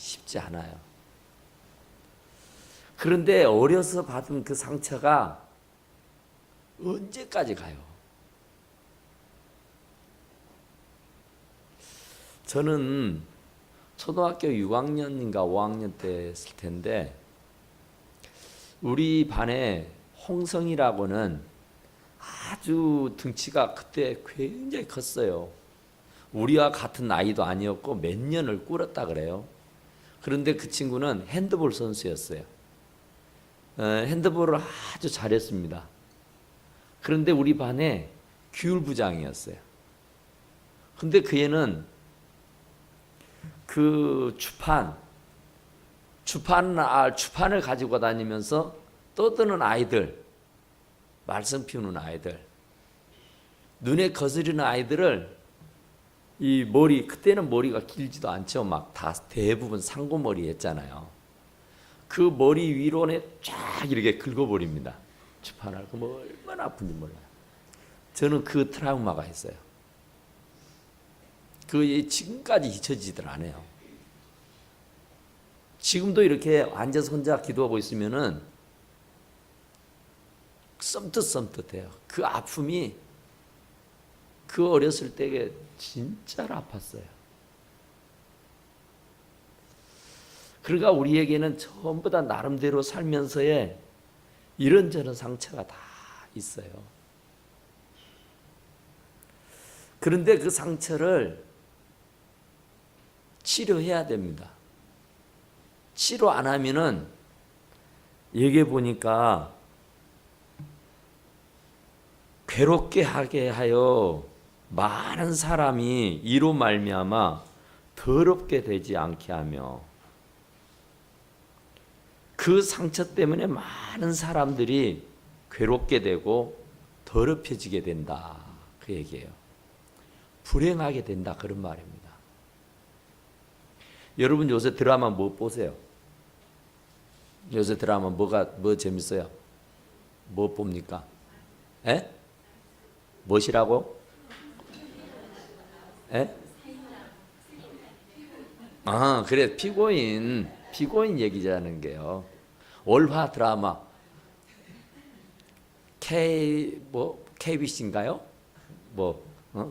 쉽지 않아요. 그런데 어려서 받은 그 상처가 언제까지 가요? 저는 초등학교 6학년인가 5학년 때였을 텐데 우리 반에 홍성이라고는 아주 등치가 그때 굉장히 컸어요. 우리와 같은 나이도 아니었고 몇 년을 꿇었다 그래요. 그런데 그 친구는 핸드볼 선수였어요. 핸드볼을 아주 잘했습니다. 그런데 우리 반에 규율부장이었어요. 근데 그 애는 그 주판을 가지고 다니면서 떠드는 아이들, 말썽 피우는 아이들, 눈에 거스리는 아이들을 이 머리, 그때는 머리가 길지도 않죠. 막 다 대부분 상고머리였잖아요. 그 머리 위로는 쫙 이렇게 긁어버립니다. 주판을. 그럼 얼마나 아픈지 몰라요. 저는 그 트라우마가 있어요. 그 지금까지 잊혀지질 않아요. 지금도 이렇게 앉아서 혼자 기도하고 있으면은 썸뜻썸뜻해요. 그 아픔이 그 어렸을 때에 진짜로 아팠어요. 그러니까 우리에게는 전부 다 나름대로 살면서의 이런저런 상처가 다 있어요. 그런데 그 상처를 치료해야 됩니다. 치료 안 하면은 여기 보니까 괴롭게 하게 하여 많은 사람이 이로 말미암아 더럽게 되지 않게 하며 그 상처 때문에 많은 사람들이 괴롭게 되고 더럽혀지게 된다. 그 얘기예요. 불행하게 된다. 그런 말입니다. 여러분 요새 드라마 뭐 보세요? 요새 드라마 뭐 재밌어요? 뭐 봅니까? 에? 무엇이라고? 에? 아, 그래. 피고인 얘기자는 게요. 월화 드라마 KBC인가요?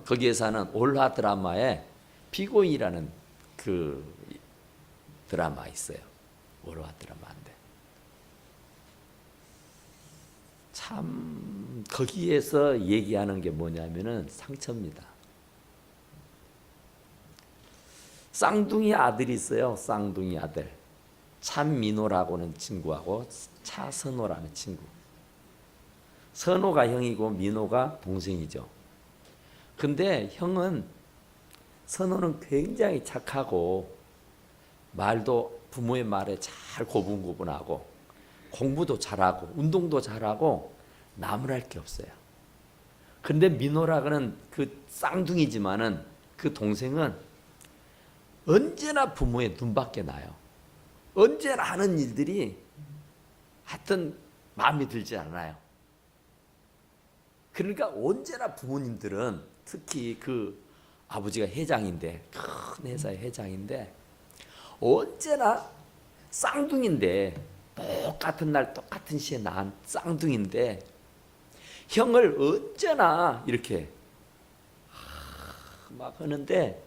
거기에서 하는 월화 드라마에 피고인이라는 그 드라마 있어요. 월화 드라마인데 참 거기에서 얘기하는 게 뭐냐면은 상처입니다. 쌍둥이 아들이 있어요. 쌍둥이 아들. 참민호라고는 친구하고 차선호라는 친구. 선호가 형이고 민호가 동생이죠. 근데 선호는 굉장히 착하고 말도 부모의 말에 잘 고분고분하고 공부도 잘하고 운동도 잘하고 나무랄 게 없어요. 근데 민호라고는 그 쌍둥이지만은 그 동생은 언제나 부모의 눈밖에 나요. 언제나 하는 일들이 하여튼 마음에 들지 않아요. 그러니까 언제나 부모님들은 특히 그 아버지가 회장인데 큰 회사의 회장인데 언제나 쌍둥이인데 똑같은 날 똑같은 시에 낳은 쌍둥이인데 형을 언제나 이렇게 막 하는데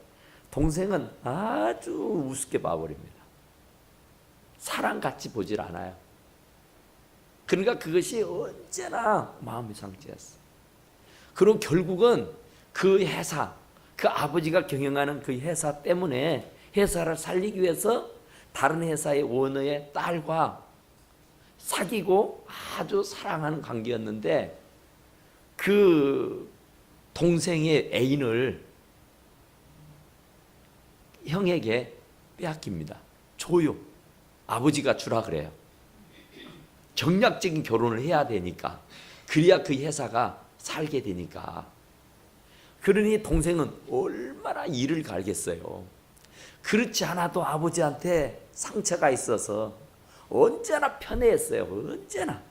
동생은 아주 우습게 봐버립니다. 사랑같이 보질 않아요. 그러니까 그것이 언제나 마음의 상처였어. 그럼 결국은 그 회사, 그 아버지가 경영하는 그 회사 때문에 회사를 살리기 위해서 다른 회사의 오너의 딸과 사귀고 아주 사랑하는 관계였는데 그 동생의 애인을 형에게 빼앗깁니다. 줘요. 아버지가 주라 그래요. 경략적인 결혼을 해야 되니까. 그래야 그 회사가 살게 되니까. 그러니 동생은 얼마나 이를 갈겠어요. 그렇지 않아도 아버지한테 상처가 있어서 언제나 편애했어요. 언제나.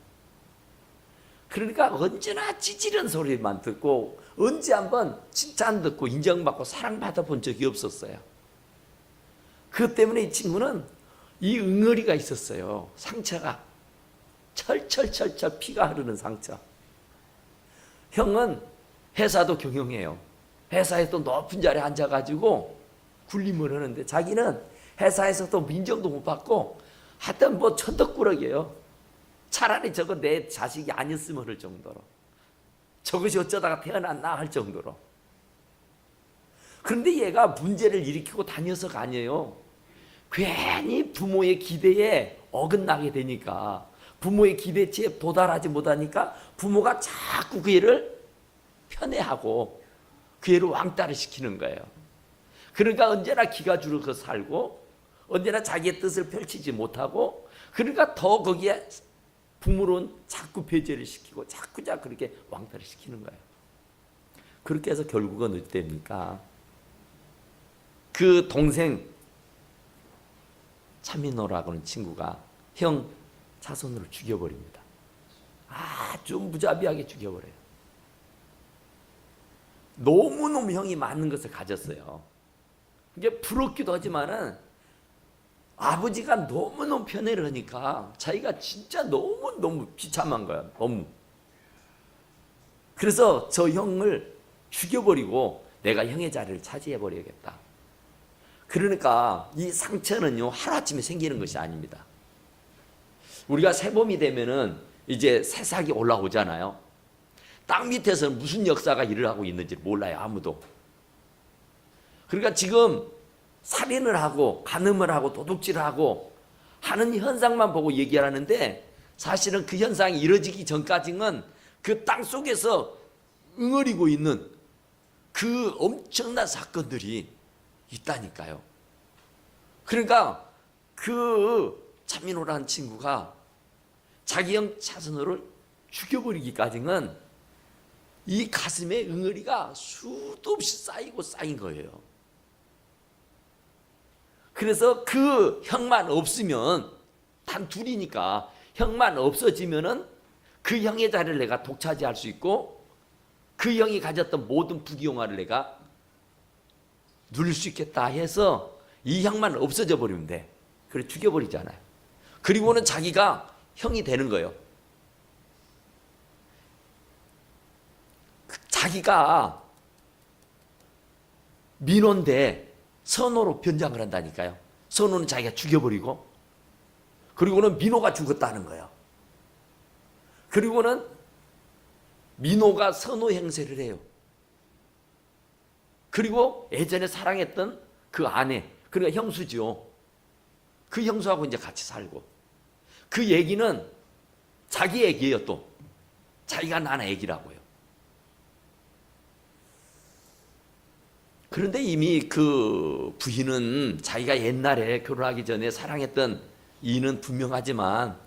그러니까 언제나 찌질한 소리만 듣고 언제 한번 칭찬 듣고 인정받고 사랑받아 본 적이 없었어요. 그것 때문에 이 친구는 이 응어리가 있었어요. 상처가 철철철철 피가 흐르는 상처. 형은 회사도 경영해요. 회사에 또 높은 자리에 앉아가지고 군림을 하는데 자기는 회사에서도 민정도 못 받고 하여튼 뭐 천덕꾸러기예요. 차라리 저거 내 자식이 아니었으면 할 정도로, 저것이 어쩌다가 태어났나 할 정도로. 그런데 얘가 문제를 일으키고 다녀서가 아니에요. 괜히 부모의 기대에 어긋나게 되니까, 부모의 기대치에 도달하지 못하니까 부모가 자꾸 그 애를 편애하고 그 애를 왕따를 시키는 거예요. 그러니까 언제나 기가 죽어 살고 언제나 자기의 뜻을 펼치지 못하고, 그러니까 더 거기에 부모는 자꾸 배제를 시키고 자꾸 그렇게 왕따를 시키는 거예요. 그렇게 해서 결국은 어찌 됩니까? 그 동생 차민호라고 하는 친구가 형 자손으로 죽여버립니다. 아주 무자비하게 죽여버려요. 너무너무 형이 많은 것을 가졌어요. 이게 부럽기도 하지만은 아버지가 너무너무 편애를 하니까 자기가 진짜 너무너무 비참한 거야. 너무. 그래서 저 형을 죽여버리고 내가 형의 자리를 차지해버려야겠다. 그러니까 이 상처는요, 하루아침에 생기는 것이 아닙니다. 우리가 새봄이 되면은 이제 새싹이 올라오잖아요. 땅 밑에서는 무슨 역사가 일어나고 있는지 몰라요, 아무도. 그러니까 지금 살인을 하고 간음을 하고 도둑질을 하고 하는 현상만 보고 얘기하는데, 사실은 그 현상이 이루어지기 전까지는 그 땅 속에서 응어리고 있는 그 엄청난 사건들이 있다니까요. 그러니까 그 차민호라는 친구가 자기 형 차선호를 죽여버리기까지는 이 가슴에 응어리가 수도 없이 쌓이고 쌓인 거예요. 그래서 그 형만 없으면, 단 둘이니까 형만 없어지면은 그 형의 자리를 내가 독차지할 수 있고 그 형이 가졌던 모든 부귀영화를 내가 누릴 수 있겠다 해서 이 형만 없어져 버리면 돼. 그래 죽여버리잖아요. 그리고는 자기가 형이 되는 거예요. 자기가 민호인데 선호로 변장을 한다니까요. 선호는 자기가 죽여버리고, 그리고는 민호가 죽었다는 거예요. 그리고는 민호가 선호 행세를 해요. 그리고 예전에 사랑했던 그 아내, 그러니까 형수죠. 그 형수하고 이제 같이 살고, 그 얘기는 자기 얘기예요. 또 자기가 낳은 애기라고요. 그런데 이미 그 부인은 자기가 옛날에 결혼하기 전에 사랑했던 이는 분명하지만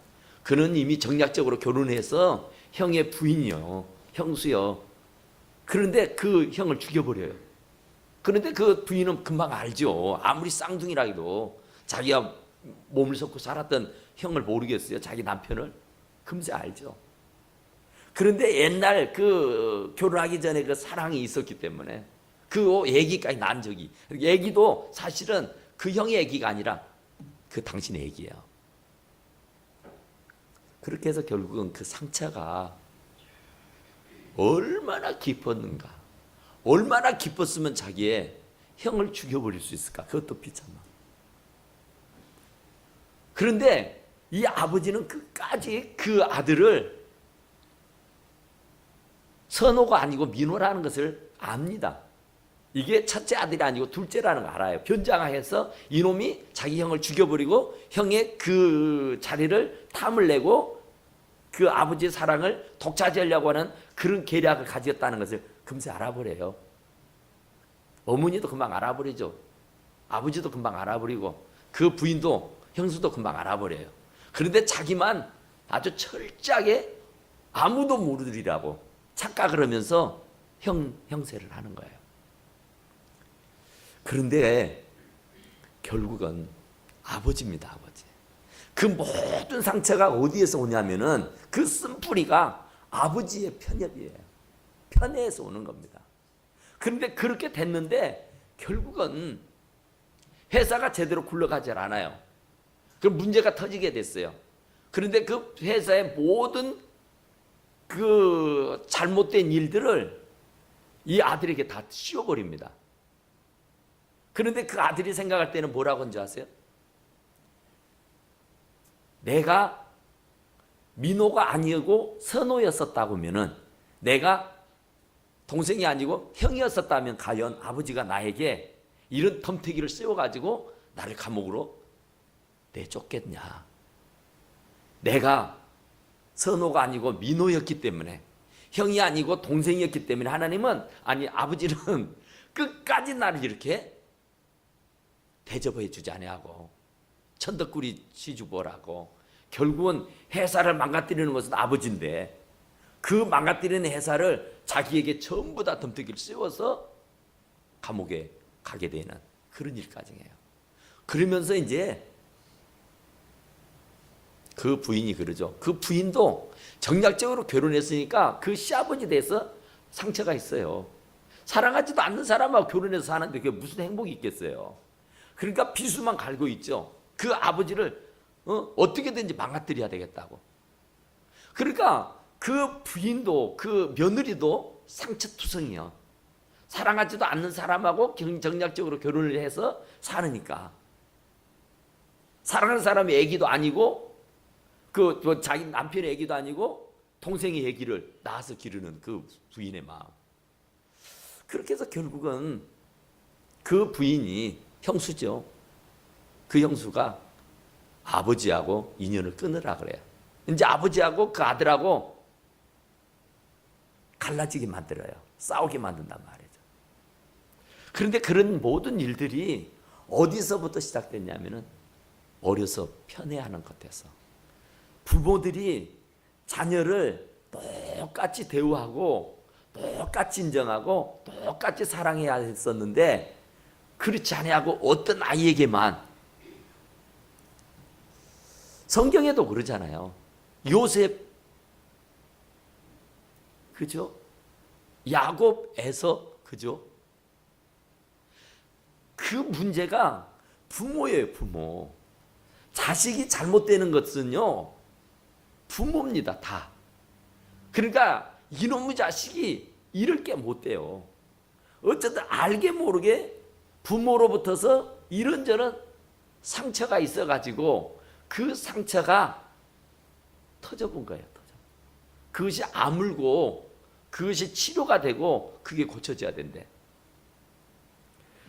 그는 이미 정략적으로 결혼해서 형의 부인이요, 형수요. 그런데 그 형을 죽여버려요. 그런데 그 부인은 금방 알죠. 아무리 쌍둥이라 해도 자기가 몸을 섞고 살았던 형을 모르겠어요. 자기 남편을 금세 알죠. 그런데 옛날 그 결혼하기 전에 그 사랑이 있었기 때문에 그 애기까지 난 적이, 애기도 사실은 그 형의 애기가 아니라 그 당신의 애기예요. 그렇게 해서 결국은 그 상처가 얼마나 깊었는가, 얼마나 깊었으면 자기의 형을 죽여버릴 수 있을까. 그것도 비참한. 그런데 이 아버지는 끝까지 그 아들을 선호가 아니고 민호라는 것을 압니다. 이게 첫째 아들이 아니고 둘째라는 거 알아요. 변장해서 이놈이 자기 형을 죽여버리고 형의 그 자리를 탐을 내고 그 아버지의 사랑을 독차지하려고 하는 그런 계략을 가졌다는 것을 금세 알아버려요. 어머니도 금방 알아버리죠. 아버지도 금방 알아버리고 그 부인도, 형수도 금방 알아버려요. 그런데 자기만 아주 철저하게 아무도 모르리라고 착각을 하면서 형세를 하는 거예요. 그런데 결국은 아버지입니다, 아버지. 그 모든 상처가 어디에서 오냐면은 그 쓴뿌리가 아버지의 편협이에요. 편애에서 오는 겁니다. 그런데 그렇게 됐는데 결국은 회사가 제대로 굴러가지 않아요. 그럼 문제가 터지게 됐어요. 그런데 그 회사의 모든 그 잘못된 일들을 이 아들에게 다 씌워버립니다. 그런데 그 아들이 생각할 때는 뭐라고 한지 아세요? 내가 민호가 아니고 선호였었다고 하면은, 내가 동생이 아니고 형이었었다면 과연 아버지가 나에게 이런 덤태기를 씌워가지고 나를 감옥으로 내쫓겠냐. 내가 선호가 아니고 민호였기 때문에, 형이 아니고 동생이었기 때문에 하나님은, 아니 아버지는 끝까지 나를 이렇게 대접해 주지 아니하고 천덕꾸리 시주보라고, 결국은 회사를 망가뜨리는 것은 아버지인데 그 망가뜨리는 회사를 자기에게 전부 다 덤태기를 씌워서 감옥에 가게 되는 그런 일까지 해요. 그러면서 이제 그 부인이 그러죠. 그 부인도 정략적으로 결혼했으니까 그 시아버지 대해서 상처가 있어요. 사랑하지도 않는 사람하고 결혼해서 사는데 그게 무슨 행복이 있겠어요. 그러니까 비수만 갈고 있죠. 그 아버지를 어떻게든지 망가뜨려야 되겠다고. 그러니까 그 부인도, 그 며느리도 상처투성이요. 사랑하지도 않는 사람하고 정략적으로 결혼을 해서 사느니까. 사랑하는 사람의 애기도 아니고 그 자기 남편의 애기도 아니고 동생의 애기를 낳아서 기르는 그 부인의 마음. 그렇게 해서 결국은 그 부인이, 형수죠. 그 형수가 아버지하고 인연을 끊으라 그래요. 이제 아버지하고 그 아들하고 갈라지게 만들어요. 싸우게 만든단 말이죠. 그런데 그런 모든 일들이 어디서부터 시작됐냐면은 어려서 편애하는 것에서, 부모들이 자녀를 똑같이 대우하고 똑같이 인정하고 똑같이 사랑해야 했었는데 그렇지 아니하고 어떤 아이에게만, 성경에도 그러잖아요. 요셉, 그죠? 야곱, 에서, 그죠? 그 문제가 부모예요, 부모. 자식이 잘못되는 것은요, 부모입니다, 다. 그러니까 이놈의 자식이 이럴 게 못 돼요. 어쨌든 알게 모르게 부모로부터서 이런저런 상처가 있어가지고 그 상처가 터져본 거예요. 그것이 아물고 그것이 치료가 되고 그게 고쳐져야 된대.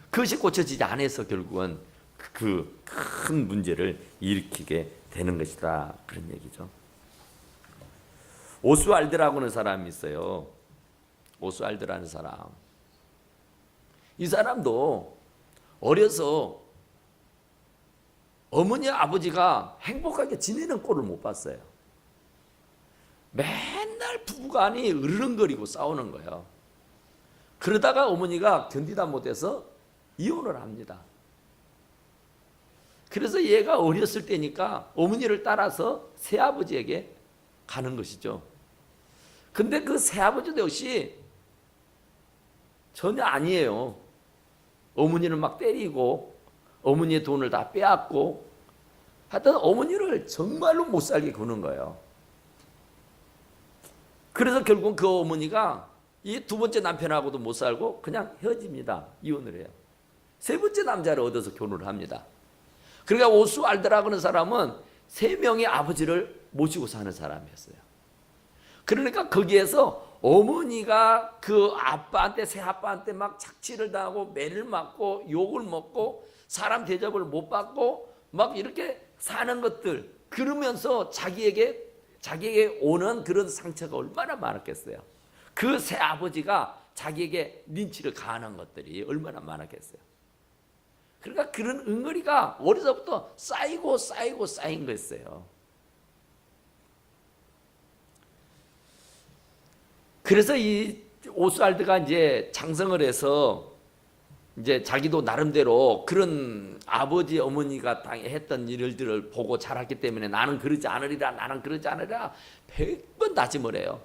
그것이 고쳐지지 않아서 결국은 그 큰 문제를 일으키게 되는 것이다, 그런 얘기죠. 오스왈드라고 하는 사람이 있어요. 오스왈드라는 사람. 이 사람도 어려서 어머니 아버지가 행복하게 지내는 꼴을 못 봤어요. 맨날 부부간이 으르렁거리고 싸우는 거예요. 그러다가 어머니가 견디다 못해서 이혼을 합니다. 그래서 얘가 어렸을 때니까 어머니를 따라서 새아버지에게 가는 것이죠. 근데 그 새아버지도 역시 전혀 아니에요. 어머니를 막 때리고 어머니의 돈을 다 빼앗고, 하여튼 어머니를 정말로 못 살게 구는 거예요. 그래서 결국은 그 어머니가 이 두 번째 남편하고도 못 살고 그냥 헤어집니다. 이혼을 해요. 세 번째 남자를 얻어서 결혼을 합니다. 그러니까 오스왈드라고 하는 사람은 세 명의 아버지를 모시고 사는 사람이었어요. 그러니까 거기에서 어머니가 그 아빠한테, 새아빠한테 막 착취를 당하고 매를 맞고 욕을 먹고 사람 대접을 못 받고 막 이렇게 사는 것들, 그러면서 자기에게 오는 그런 상처가 얼마나 많았겠어요. 그 새아버지가 자기에게 린치를 가하는 것들이 얼마나 많았겠어요. 그러니까 그런 응어리가 어려서부터 쌓이고 쌓인 거였어요. 그래서 이 오스왈드가 이제 장성을 해서 이제 자기도 나름대로 그런 아버지 어머니가 했던 일들을 보고 자랐기 때문에 나는 그러지 않으리라 100번 다짐을 해요.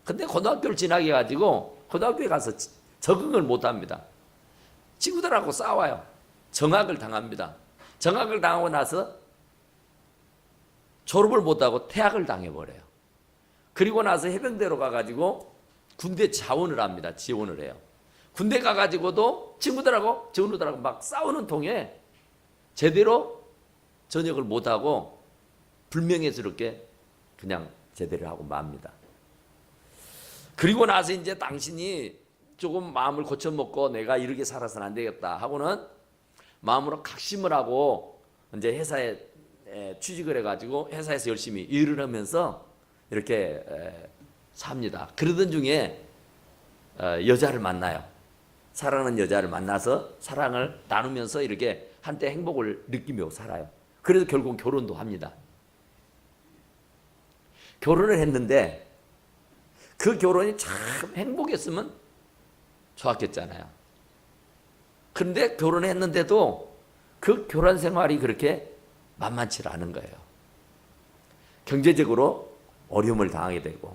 근데 고등학교를 지나게 가지고 고등학교에 가서 적응을 못 합니다. 친구들하고 싸워요. 정학을 당합니다. 정학을 당하고 나서 졸업을 못하고 퇴학을 당해버려요. 그리고 나서 해병대로 가가지고 군대 자원을 합니다. 지원을 해요. 군대 가가지고도 친구들하고 전우들하고 막 싸우는 통에 제대로 전역을 못하고 불명예스럽게 그냥 제대를 하고 맙니다. 그리고 나서 이제 당신이 조금 마음을 고쳐먹고 내가 이렇게 살아서는 안 되겠다 하고는 마음으로 각심을 하고 이제 회사에 취직을 해가지고 회사에서 열심히 일을 하면서 이렇게 삽니다. 그러던 중에 여자를 만나요. 사랑하는 여자를 만나서 사랑을 나누면서 이렇게 한때 행복을 느끼며 살아요. 그래서 결국 결혼도 합니다. 결혼을 했는데 그 결혼이 참 행복했으면 좋았겠잖아요. 그런데 결혼했는데도 그 결혼 생활이 그렇게 만만치 않은 거예요. 경제적으로 어려움을 당하게 되고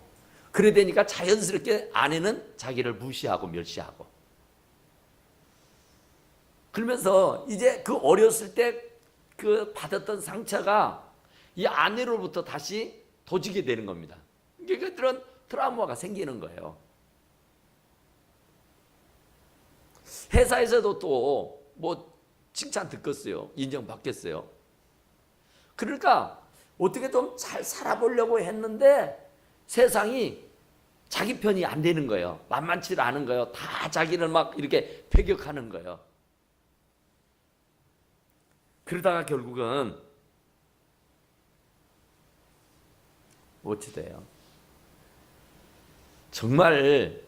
그래 되니까 자연스럽게 아내는 자기를 무시하고 멸시하고 그러면서 이제 그 어렸을 때 그 받았던 상처가 이 아내로부터 다시 도지게 되는 겁니다. 그러니까 그런 트라우마가 생기는 거예요. 회사에서도 또 뭐 칭찬 듣겠어요. 인정받겠어요. 그러니까 어떻게 좀 잘 살아보려고 했는데 세상이 자기 편이 안 되는 거예요. 만만치 않은 거예요. 다 자기를 막 이렇게 배격하는 거예요. 그러다가 결국은 어찌 돼요? 정말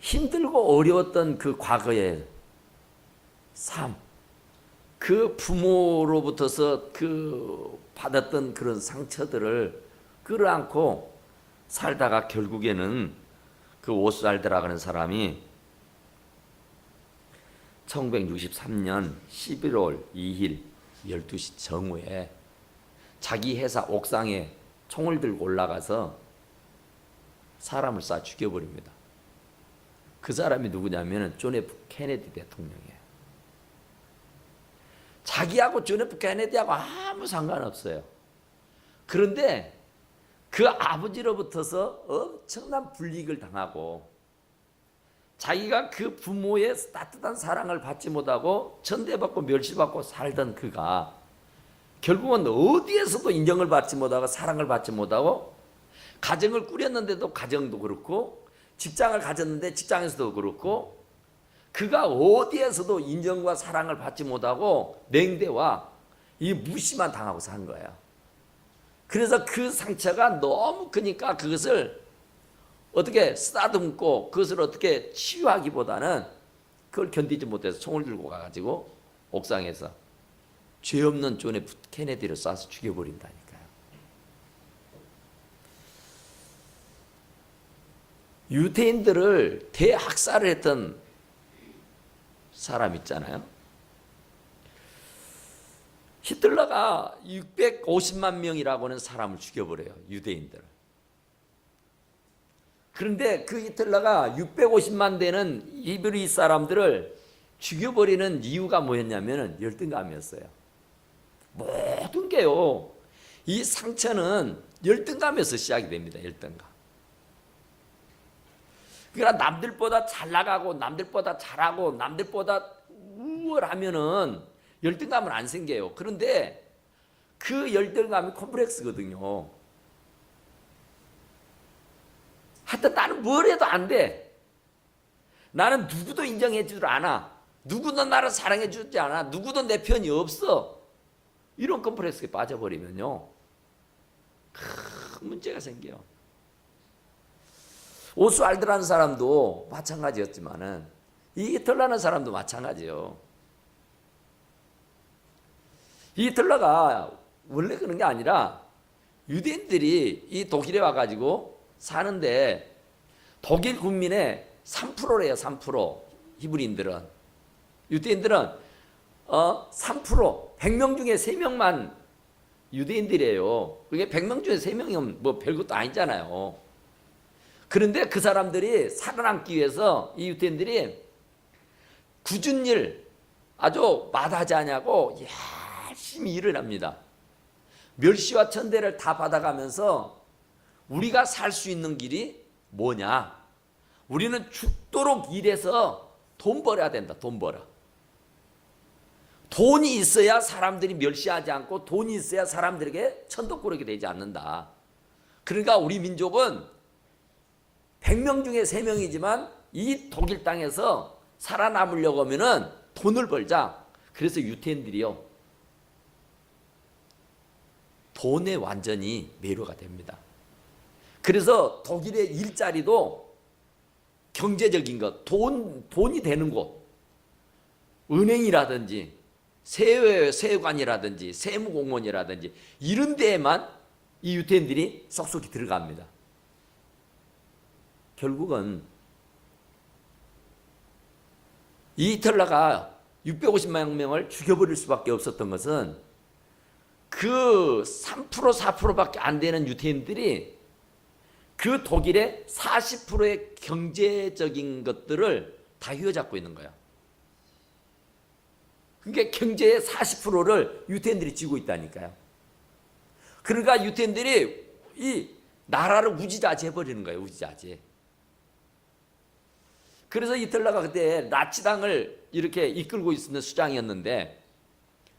힘들고 어려웠던 그 과거의 삶, 그 부모로부터서 그 받았던 그런 상처들을 끌어안고 살다가 결국에는 그 오스왈드라고 하는 사람이 1963년 11월 2일 12시 정오에 자기 회사 옥상에 총을 들고 올라가서 사람을 쏴 죽여버립니다. 그 사람이 누구냐면 존 F 케네디 대통령이에요. 자기하고 존 F 케네디하고 아무 상관없어요. 그런데 그 아버지로부터서 엄청난 불이익을 당하고 자기가 그 부모의 따뜻한 사랑을 받지 못하고 천대받고 멸시받고 살던 그가 결국은 어디에서도 인정을 받지 못하고 사랑을 받지 못하고 가정을 꾸렸는데도 가정도 그렇고 직장을 가졌는데 직장에서도 그렇고 그가 어디에서도 인정과 사랑을 받지 못하고 냉대와 이 무시만 당하고 산 거예요. 그래서 그 상처가 너무 크니까 그것을 어떻게 쓰다듬고 그것을 어떻게 치유하기보다는 그걸 견디지 못해서 총을 들고 가가지고 옥상에서 죄 없는 존 F 케네디를 쏴서 죽여버린다니까요. 유대인들을 대학살을 했던 사람 있잖아요. 히틀러가 650만 명이라고 하는 사람을 죽여버려요. 유대인들을. 그런데 그 히틀러가 650만 되는 이브리 사람들을 죽여버리는 이유가 뭐였냐면 열등감이었어요. 모든 게요. 이 상처는 열등감에서 시작이 됩니다. 열등감. 그러니까 남들보다 잘 나가고 남들보다 잘하고 남들보다 우월하면은 열등감은 안 생겨요. 그런데 그 열등감이 콤플렉스거든요. 하여튼 나는 뭘 해도 안 돼. 나는 누구도 인정해 주지 않아. 누구도 나를 사랑해 주지 않아. 누구도 내 편이 없어. 이런 컴플렉스에 빠져버리면요. 큰 문제가 생겨요. 오스왈드라는 사람도 마찬가지였지만은 이 히틀러라는 사람도 마찬가지예요. 이 히틀러가 원래 그런 게 아니라 유대인들이 이 독일에 와가지고 사는데 독일 국민의 3%래요. 3%. 히브리인들은. 유대인들은 3%, 100명 중에 3명만 유대인들이에요. 그게 100명 중에 3명이면 뭐 별것도 아니잖아요. 그런데 그 사람들이 살아남기 위해서 이 유대인들이 굳은 일 아주 마다하지 않냐고 열심히 일을 합니다. 멸시와 천대를 다 받아가면서 우리가 살 수 있는 길이 뭐냐? 우리는 죽도록 일해서 돈 벌어야 된다. 돈 벌어. 돈이 있어야 사람들이 멸시하지 않고 돈이 있어야 사람들에게 천덕꾸러기 되지 않는다. 그러니까 우리 민족은 100명 중에 3명이지만 이 독일 땅에서 살아남으려고 하면은 돈을 벌자. 그래서 유태인들이요, 돈에 완전히 매료가 됩니다. 그래서 독일의 일자리도 경제적인 것, 돈이 되는 곳, 은행이라든지 세관이라든지 세무공무원이라든지 이런 데에만 이 유태인들이 쏙쏙이 들어갑니다. 결국은 이 히틀러가 650만 명을 죽여버릴 수밖에 없었던 것은 그 3% 4%밖에 안 되는 유태인들이 그 독일의 40%의 경제적인 것들을 다 휘어잡고 있는 거야. 그러니까 경제의 40%를 유태인들이 쥐고 있다니까요. 그러니까 유태인들이 이 나라를 우지자지 해버리는 거예요. 우지자지. 그래서 히틀러가 그때 나치당을 이렇게 이끌고 있는 수장이었는데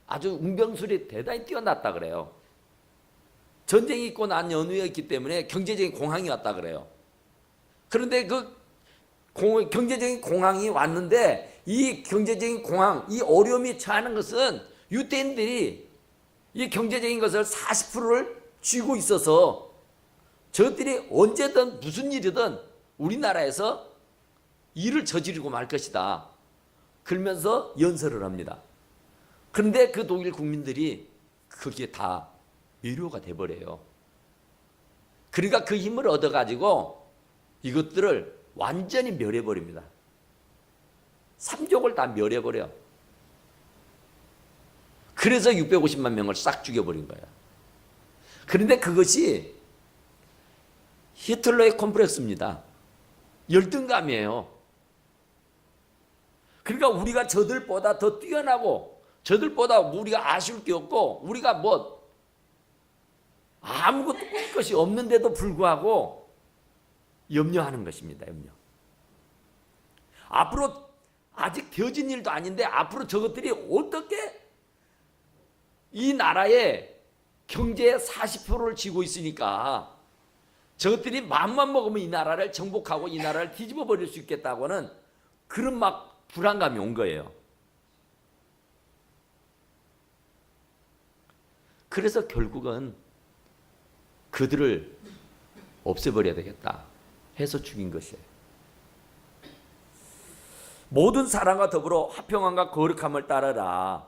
아주 웅변술이 대단히 뛰어났다 그래요. 전쟁이 있고 난 연후였기 때문에 경제적인 공황이 왔다 그래요. 그런데 그 경제적인 공황이 왔는데 이 경제적인 공황, 이 어려움이 처하는 것은 유태인들이 이 경제적인 것을 40%를 쥐고 있어서 저들이 언제든 무슨 일이든 우리나라에서 일을 저지르고 말 것이다. 그러면서 연설을 합니다. 그런데 그 독일 국민들이 그게 다 매료가 돼버려요. 그러니까 그 힘을 얻어가지고 이것들을 완전히 멸해버립니다. 삼족을 다 멸해버려. 그래서 650만 명을 싹 죽여버린 거야. 그런데 그것이 히틀러의 콤플렉스입니다. 열등감이에요. 그러니까 우리가 저들보다 더 뛰어나고 저들보다 우리가 아쉬울 게 없고 우리가 뭐 아무것도 꿀 것이 없는데도 불구하고 염려하는 것입니다. 염려. 앞으로 아직 되어진 일도 아닌데 앞으로 저것들이 어떻게 이 나라의 경제의 40%를 쥐고 있으니까 저것들이 마음만 먹으면 이 나라를 정복하고 이 나라를 뒤집어 버릴 수 있겠다고는 그런 막 불안감이 온 거예요. 그래서 결국은 그들을 없애버려야 되겠다 해서 죽인 것이에요. 모든 사랑과 더불어 화평함과 거룩함을 따르라.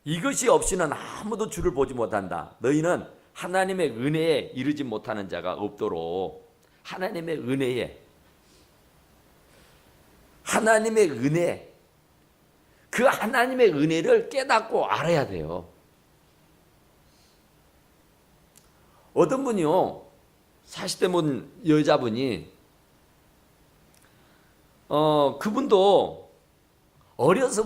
이것이 없이는 아무도 주를 보지 못한다. 너희는 하나님의 은혜에 이르지 못하는 자가 없도록 하나님의 은혜에 그 하나님의 은혜를 깨닫고 알아야 돼요. 어떤 분이요 40대 문 여자분이 그분도 어려서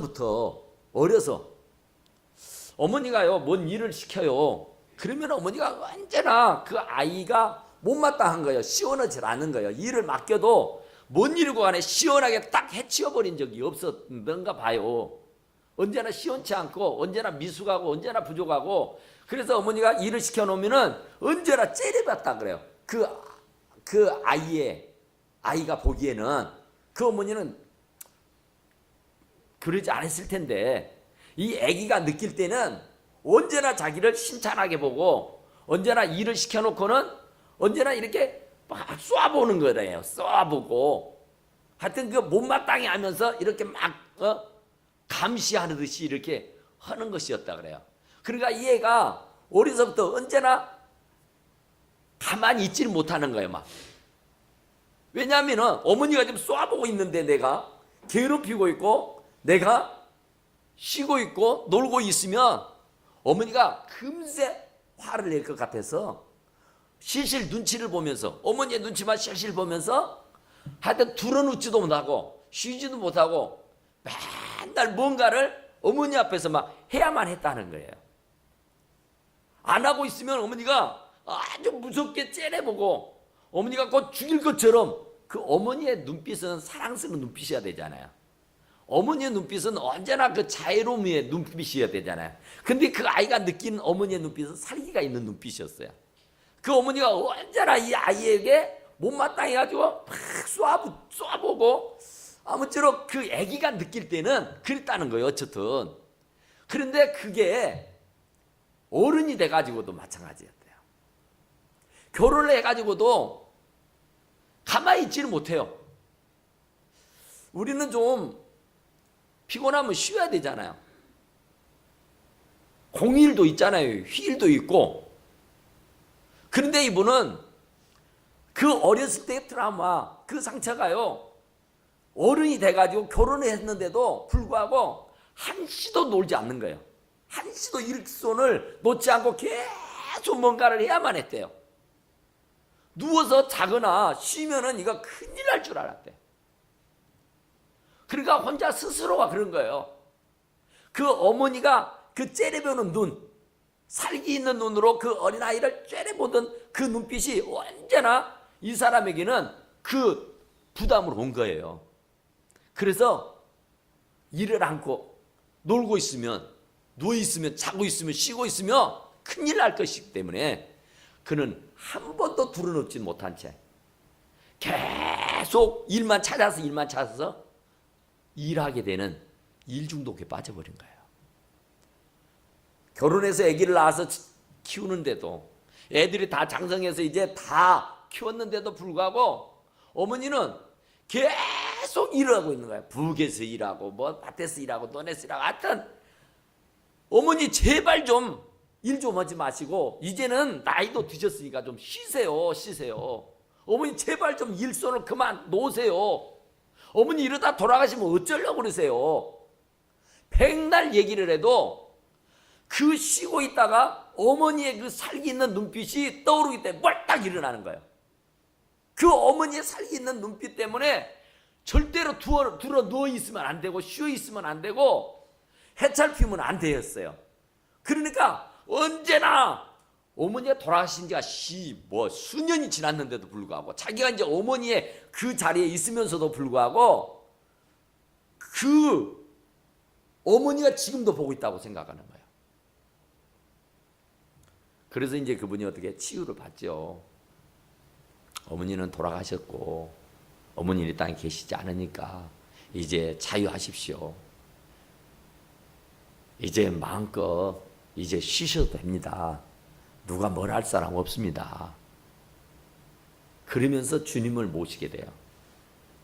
어머니가요 뭔 일을 시켜요. 그러면 어머니가 언제나 그 아이가 못마땅한 거예요. 시원하지 않은 거예요. 일을 맡겨도 뭔 일이고 간에 시원하게 딱 해치워버린 적이 없었는가 봐요. 언제나 시원치 않고 언제나 미숙하고 언제나 부족하고 그래서 어머니가 일을 시켜놓으면은 언제나 째려봤다 그래요. 그 아이가 보기에는 그 어머니는 그러지 않았을 텐데 이 아기가 느낄 때는 언제나 자기를 심찬하게 보고 언제나 일을 시켜놓고는 언제나 이렇게 막 쏘아보는 거래요. 쏘아보고 하여튼 그 못마땅해 하면서 이렇게 막 감시하듯이 이렇게 하는 것이었다 그래요. 그러니까 이 애가 어려서부터 언제나 가만히 있지를 못하는 거예요. 막 왜냐하면 어머니가 지금 쏘아보고 있는데 내가 괴롭히고 있고 내가 쉬고 있고 놀고 있으면 어머니가 금세 화를 낼 것 같아서 실실 눈치를 보면서 어머니의 눈치만 실실 보면서 하여튼 둘러눕지도 못하고 쉬지도 못하고 맨날 뭔가를 어머니 앞에서 막 해야만 했다는 거예요. 안 하고 있으면 어머니가 아주 무섭게 째려보고 어머니가 곧 죽일 것처럼 그 어머니의 눈빛은 사랑스러운 눈빛이어야 되잖아요. 어머니의 눈빛은 언제나 그 자애로움의 눈빛이어야 되잖아요. 근데 그 아이가 느끼는 어머니의 눈빛은 살기가 있는 눈빛이었어요. 그 어머니가 언제나 이 아이에게 못마땅해 가지고 막 쏴보고 아무쪼록 그 아기가 느낄 때는 그랬다는 거예요. 어쨌든. 그런데 그게 어른이 돼가지고도 마찬가지였대요. 결혼을 해가지고도 가만히 있지를 못해요. 우리는 좀 피곤하면 쉬어야 되잖아요. 공휴일도 있잖아요. 휴일도 있고. 그런데 이분은 그 어렸을 때의 트라우마, 그 상처가요, 어른이 돼가지고 결혼을 했는데도 불구하고 한시도 놀지 않는 거예요. 한시도 일손을 놓지 않고 계속 뭔가를 해야만 했대요. 누워서 자거나 쉬면은 이거 큰일 날 줄 알았대. 그러니까 혼자 스스로가 그런 거예요. 그 어머니가 그 째려보는 눈, 살기 있는 눈으로 그 어린아이를 째려보던 그 눈빛이 언제나 이 사람에게는 그 부담으로 온 거예요. 그래서 일을 않고 놀고 있으면, 누워있으면, 자고 있으면, 쉬고 있으면 큰일 날 것이기 때문에 그는 한 번도 둘러놓지 못한 채 계속 일만 찾아서 일하게 되는 일 중독에 빠져버린 거예요. 결혼해서 아기를 낳아서 키우는데도, 애들이 다 장성해서 이제 다 키웠는데도 불구하고 어머니는 계속 일을 하고 있는 거예요. 부엌에서 일하고 뭐 밭에서 일하고 논에서 일하고, 하여튼 어머니 제발 좀 일 좀 하지 마시고 이제는 나이도 드셨으니까 좀 쉬세요. 어머니 제발 좀 일손을 그만 놓으세요. 어머니 이러다 돌아가시면 어쩌려고 그러세요. 백날 얘기를 해도 그 쉬고 있다가 어머니의 그 살기 있는 눈빛이 떠오르기 때문에 멀딱 일어나는 거예요. 그 어머니의 살기 있는 눈빛 때문에 절대로 들어 누워 있으면 안 되고 쉬어 있으면 안 되고 해찰 피우면 안 되었어요. 그러니까 언제나 어머니가 돌아가신 지가 수년이 지났는데도 불구하고, 자기가 이제 어머니의 그 자리에 있으면서도 불구하고 그 어머니가 지금도 보고 있다고 생각하는 거예요. 그래서 이제 그분이 어떻게 치유를 받죠. 어머니는 돌아가셨고 어머니는 이 땅에 계시지 않으니까 이제 자유하십시오. 이제 마음껏 이제 쉬셔도 됩니다. 누가 뭘 할 사람 없습니다. 그러면서 주님을 모시게 돼요.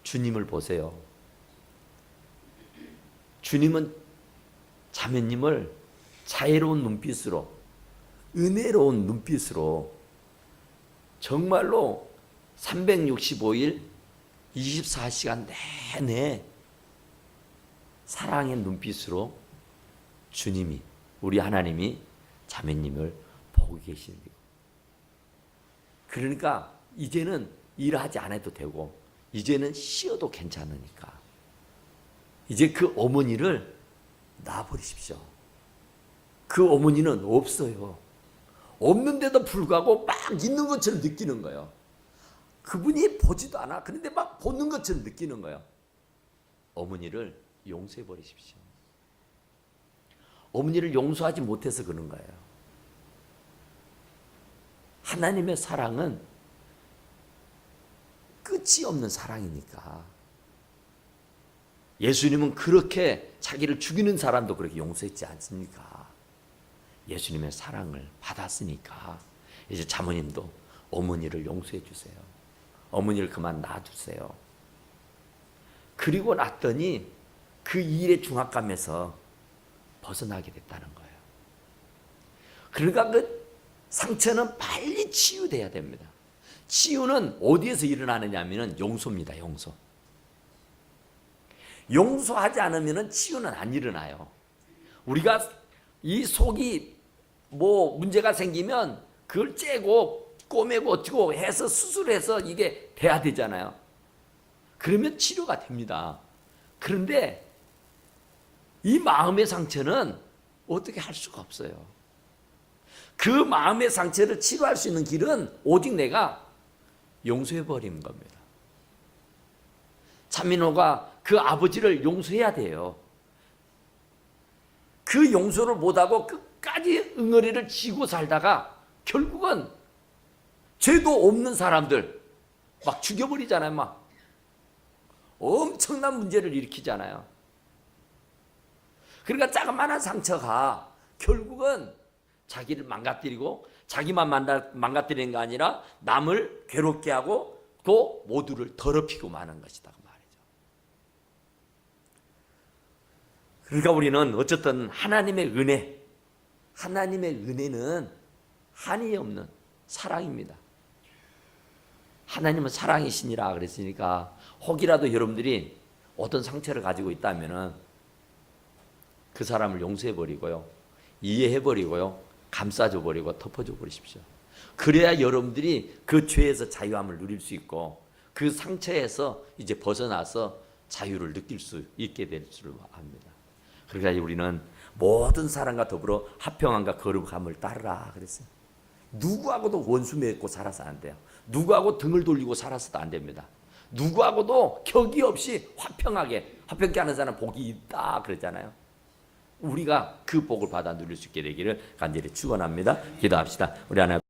주님을 보세요. 주님은 자매님을 자애로운 눈빛으로, 은혜로운 눈빛으로 정말로 365일 24시간 내내 사랑의 눈빛으로 주님이, 우리 하나님이 자매님을 보고 계시는 거예요. 그러니까 이제는 일하지 않아도 되고 이제는 쉬어도 괜찮으니까 이제 그 어머니를 놔버리십시오. 그 어머니는 없어요. 없는데도 불구하고 막 있는 것처럼 느끼는 거예요. 그분이 보지도 않아. 그런데 막 보는 것처럼 느끼는 거예요. 어머니를 용서해 버리십시오. 어머니를 용서하지 못해서 그런 거예요. 하나님의 사랑은 끝이 없는 사랑이니까. 예수님은 그렇게 자기를 죽이는 사람도 그렇게 용서했지 않습니까? 예수님의 사랑을 받았으니까 이제 자모님도 어머니를 용서해 주세요. 어머니를 그만 놔두세요. 그리고 났더니 그 일의 중압감에서 벗어나게 됐다는 거예요. 그러니까 그 상처는 빨리 치유돼야 됩니다. 치유는 어디에서 일어나느냐 하면 용서입니다. 용서하지 않으면 치유는 안 일어나요. 우리가 이 속이 뭐 문제가 생기면 그걸 째고 꼬매고 어쩌고 해서 수술해서 이게 돼야 되잖아요. 그러면 치료가 됩니다. 그런데 이 마음의 상처는 어떻게 할 수가 없어요. 그 마음의 상처를 치료할 수 있는 길은 오직 내가 용서해 버리는 겁니다. 차민호가 그 아버지를 용서해야 돼요. 그 용서를 못하고 끝까지 응어리를 지고 살다가 결국은 죄도 없는 사람들 막 죽여버리잖아요. 막 엄청난 문제를 일으키잖아요. 그러니까 자그마한 상처가 결국은 자기를 망가뜨리고 자기만 망가뜨리는 게 아니라 남을 괴롭게 하고 또 모두를 더럽히고 마는 것이다 그 말이죠. 그러니까 우리는 어쨌든 하나님의 은혜는 한이 없는 사랑입니다. 하나님은 사랑이시니라 그랬으니까 혹이라도 여러분들이 어떤 상처를 가지고 있다면은 그 사람을 용서해버리고요, 이해해버리고요, 감싸줘버리고 덮어줘버리십시오. 그래야 여러분들이 그 죄에서 자유함을 누릴 수 있고 그 상처에서 이제 벗어나서 자유를 느낄 수 있게 될 줄 압니다. 그러니까 우리는 모든 사람과 더불어 화평함과 거룩함을 따르라 그랬어요. 누구하고도 원수 맺고 살아서 안 돼요. 누구하고 등을 돌리고 살아서도 안 됩니다. 누구하고도 격이 없이 화평하게 하는 사람 복이 있다 그랬잖아요. 우리가 그 복을 받아 누릴 수 있게 되기를 간절히 축원합니다. 기도합시다. 우리 하나님